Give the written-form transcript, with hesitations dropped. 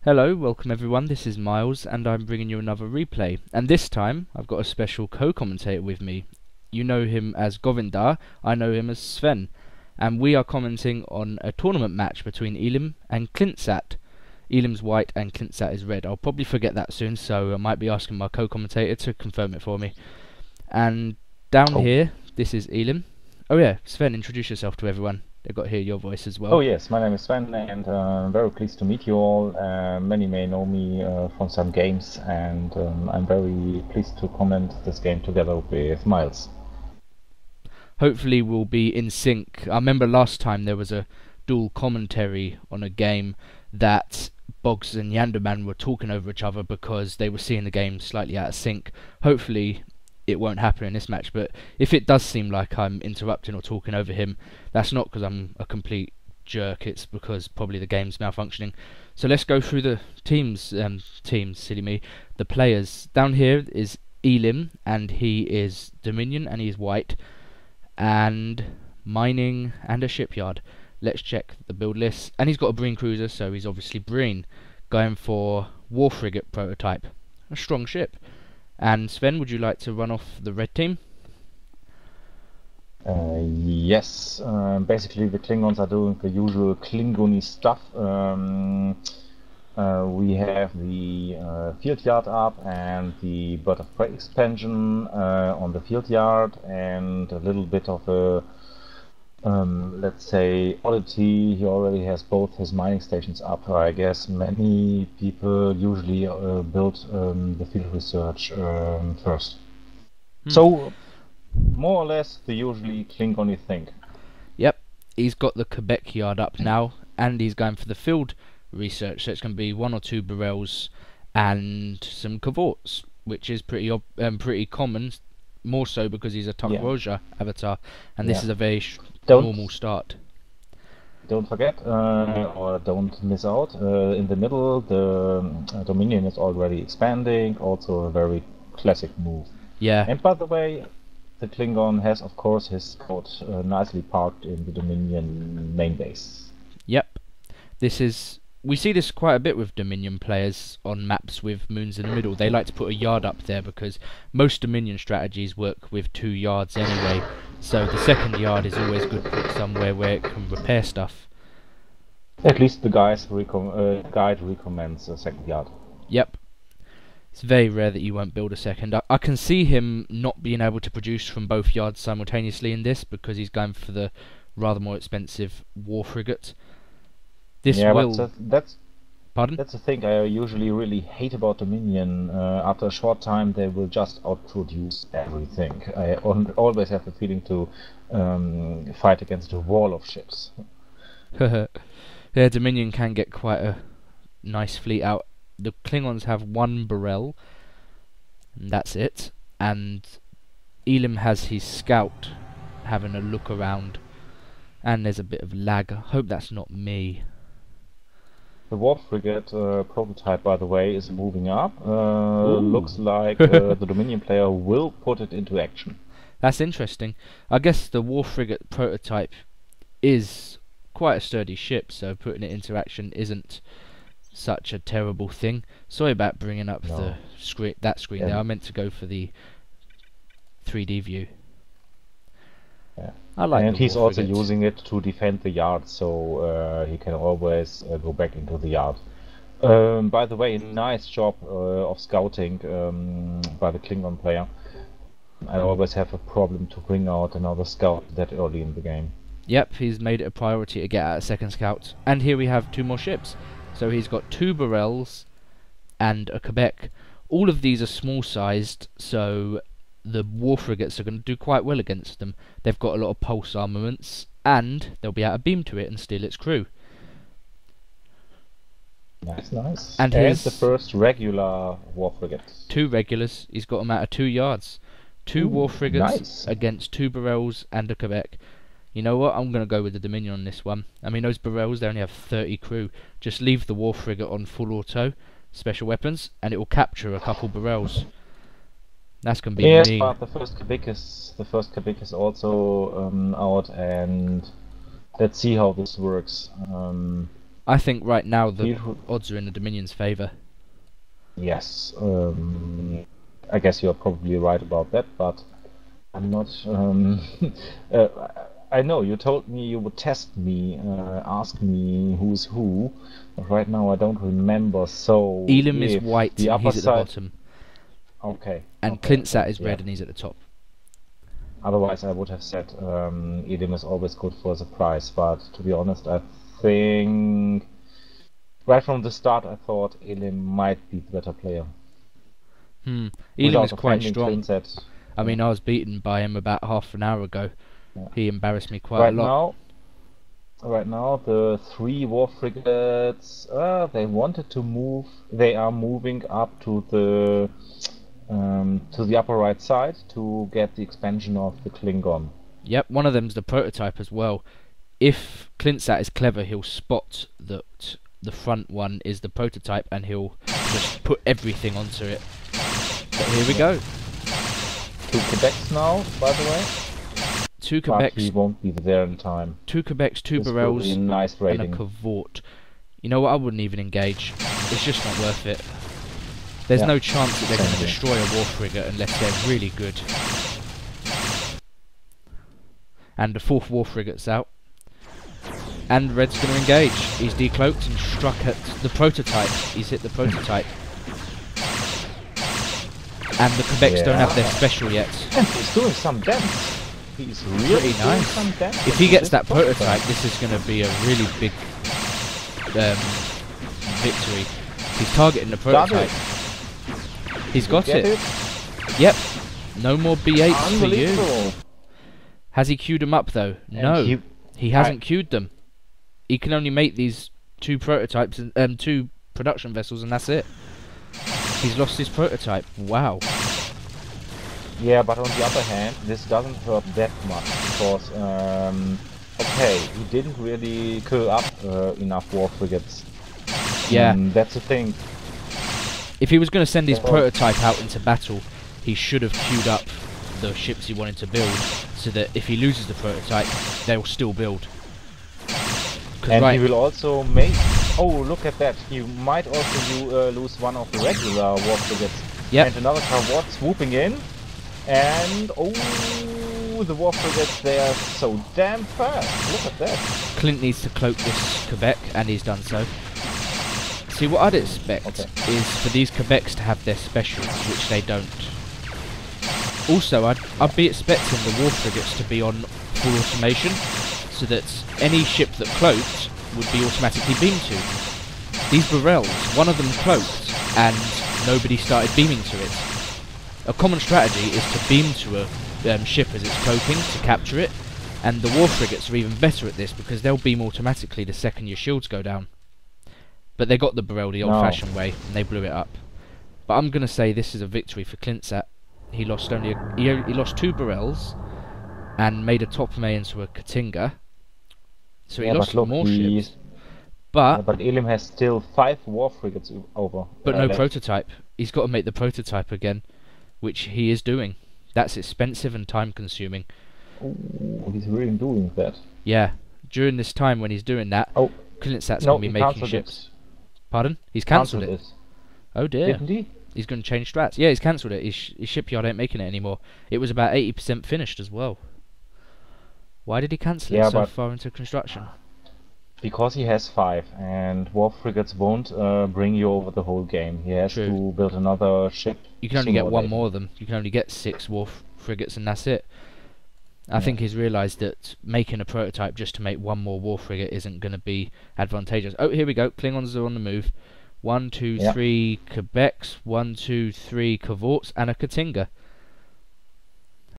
Hello, welcome everyone, this is Miles and I'm bringing you another replay, and this time I've got a special co-commentator with me. You know him as Govinda, I know him as Sven, and we are commenting on a tournament match between Elim and Clintsat. Elim's white and Clintsat is red. I'll probably forget that soon, so I might be asking my co-commentator to confirm it for me. And down here, this is Elim. Oh yeah, Sven, introduce yourself to everyone. They've got to hear your voice as well. Oh yes, my name is Sven and I'm very pleased to meet you all. Many may know me from some games, and I'm very pleased to comment this game together with Miles. Hopefully we'll be in sync. I remember last time there was a dual commentary on a game that Boggs and Yanderman were talking over each other because they were seeing the game slightly out of sync. Hopefully it won't happen in this match, but if it does seem like I'm interrupting or talking over him, that's not because I'm a complete jerk, it's because probably the game's malfunctioning. So let's go through the teams, silly me, the players. Down here is Elim, and he is Dominion, and he's white, and mining, and a shipyard. Let's check the build list, and he's got a Breen cruiser, so he's obviously Breen, going for war frigate prototype, a strong ship. And Sven, would you like to run off the red team? Yes, basically the Klingons are doing the usual Klingony stuff. We have the field yard up and the bird of prey expansion on the field yard, and a little bit of a let's say oddity. He already has both his mining stations up. I guess many people usually build the field research first. So more or less the usually Klingony thing. Yep, he's got the Quebec yard up now, and he's going for the field research, so it's going to be 1 or 2 barrels and some cavorts, which is pretty common, more so because he's a Takroja avatar, and this is a very normal start. Don't forget, or don't miss out, in the middle the Dominion is already expanding, also a very classic move. Yeah. And by the way, the Klingon has of course his scout nicely parked in the Dominion main base. Yep. We see this quite a bit with Dominion players on maps with moons in the middle. They like to put a yard up there because most Dominion strategies work with 2 yards anyway. So the second yard is always good to put somewhere where it can repair stuff. At least the guide recommends a second yard. Yep. It's very rare that you won't build a second. I can see him not being able to produce from both yards simultaneously in this because he's going for the rather more expensive war frigate. That's Pardon? That's the thing I usually really hate about Dominion. After a short time, they will just outproduce everything. I always have the feeling to fight against a wall of ships. Yeah, Dominion can get quite a nice fleet out. The Klingons have 1 Burrell, and that's it. And Elim has his scout having a look around, and there's a bit of lag. I hope that's not me. The war frigate prototype, by the way, is moving up. Looks like the Dominion player will put it into action. That's interesting. I guess the war frigate prototype is quite a sturdy ship, so putting it into action isn't such a terrible thing. Sorry about bringing up the screen. That screen there. I meant to go for the 3D view. Yeah. And he's also using it to defend the yard, so he can always go back into the yard. By the way, nice job of scouting by the Klingon player. I always have a problem to bring out another scout that early in the game. Yep, he's made it a priority to get out a second scout. And here we have 2 more ships. So he's got 2 Burrells and a Quebec. All of these are small sized, so the war frigates are going to do quite well against them. They've got a lot of pulse armaments, and they'll be able to beam to it and steal its crew. Nice. And here's the first regular war frigate. 2 regulars. He's got them out of 2 yards. 2 war frigates against 2 Burrells and a Quebec. You know what? I'm going to go with the Dominion on this one. I mean, those Burrells, they only have 30 crew. Just leave the war frigate on full auto, special weapons, and it will capture a couple Burrells. That's going to be mean. But the first Quebec is also out, and let's see how this works. I think right now the Beautiful. odds are in the Dominion's favour. Yes, I guess you're probably right about that, but I'm not. Uh, I know you told me you would test me, ask me who's who, but right now I don't remember. So Elim is if white the and upper he's at the side, bottom, okay, and okay, Clintsat is yeah. red and he's at the top. Otherwise, I would have said Elim is always good for a surprise, but to be honest, I think right from the start I thought Elim might be the better player. Elim Without is quite offending strong. Clintsat. I mean, I was beaten by him about half an hour ago. Yeah. He embarrassed me quite a lot. Right now, the 3 war frigates, they wanted to move. They are moving up to the upper right side to get the expansion of the Klingon. Yep, one of them's the prototype as well. If Clintsat is clever, he'll spot that the front one is the prototype and he'll just put everything onto it. But here we go. 2 Quebecs now, by the way. 2 But he Quebecs, won't be there in time. 2 Quebecs, 2 This will Barrels, be a nice and a rating. Cavort. You know what? I wouldn't even engage. It's just not worth it. There's no chance that they're going to destroy a war frigate unless they're really good. And the 4th war frigate's out. And Red's going to engage. He's decloaked and struck at the prototype. He's hit the prototype. And the Quebecs don't have their special yet. And he's doing some damage. He's really Pretty doing nice. some damage. If he gets that prototype, this is going to be a really big victory. He's targeting the prototype. He's got it. Yep. No more B8s for you. Has he queued them up though? No. He hasn't queued them. He can only make these 2 prototypes and 2 production vessels, and that's it. He's lost his prototype. Wow. Yeah, but on the other hand, this doesn't hurt that much because, okay, he didn't really kill up enough war frigates. Yeah. That's the thing. If he was going to send his prototype out into battle, he should have queued up the ships he wanted to build, so that if he loses the prototype, they'll still build. And he will also make... Oh, look at that. He might also lose one of the regular war frigates. Yep. And another Cavort swooping in. And, oh, the war frigates, they are so damn fast. Look at that. Clint needs to cloak this Quebec, and he's done so. See, what I'd expect is for these Quebecs to have their specials, which they don't. Also, I'd be expecting the war frigates to be on full automation, so that any ship that cloaked would be automatically beamed to. These Burrells, one of them cloaked, and nobody started beaming to it. A common strategy is to beam to a ship as it's cloaking to capture it, and the war frigates are even better at this because they'll beam automatically the second your shields go down. But they got the Burrell the old-fashioned way, and they blew it up. But I'm going to say this is a victory for Clintsat. He lost he lost 2 Burrells, and made a top May into a Katinga. So he lost more ships. But Elim has still 5 war frigates over. But no prototype. He's got to make the prototype again, which he is doing. That's expensive and time-consuming. Oh, he's really doing that. Yeah. During this time when he's doing that, Clintsat's going to be making ships. Pardon? He's cancelled it. Oh dear. Didn't he? He's going to change strats. Yeah, he's cancelled it. His shipyard ain't making it anymore. It was about 80% finished as well. Why did he cancel it so far into construction? Because he has 5, and war frigates won't bring you over the whole game. He has to build another ship. You can only get one more of them. You can only get 6 war frigates, and that's it. I think he's realised that making a prototype just to make one more war frigate isn't going to be advantageous. Oh, here we go. Klingons are on the move. 1, 2, 3 Quebecs, 1, 2, 3 Cavorts, and a Katinga.